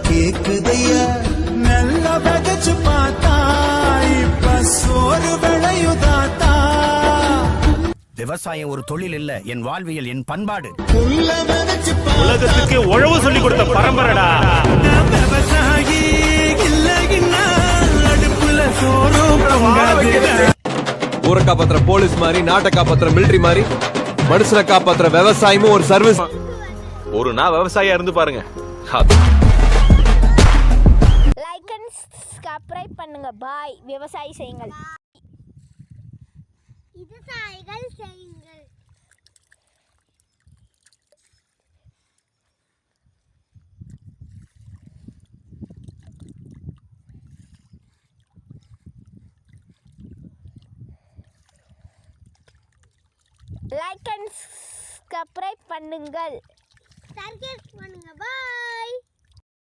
கேக்குதையா நல்ல விதைச்சு பார்த்தா இப்ப சோறு விளையுதாத்தா. விவசாயம் ஒரு தொழில் இல்ல, என் வாழ்வியல், என் பண்பாடு. உலகத்துக்கு உழவு சொல்லி கொடுத்த பரம்பரைடா விவசாயி இல்லைன்னா அடுப்புல சோறும் பொங்காது. ஊரை காப்பாத்துற போலீஸ் மாதிரி, நாட்டை காப்பாத்துற மிலிட்டரி மாதிரி, மனுஷனை காப்பாத்துற விவசாயமும் ஒரு சர்வீஸ். ஒரு நாள் விவசாயியா இருந்து பாருங்க. லைக் அண்ட் சப்ஸ்கிரைப் பண்ணுங்க. பாய். விவசாயி செய்யுங்கள். விவசாயிகள் செய்யுங்கள். லைக் அண்ட் சப்ஸ்கிரைப் பண்ணுங்கள். சப்ஸ்கிரைப் பண்ணுங்க. பாய்.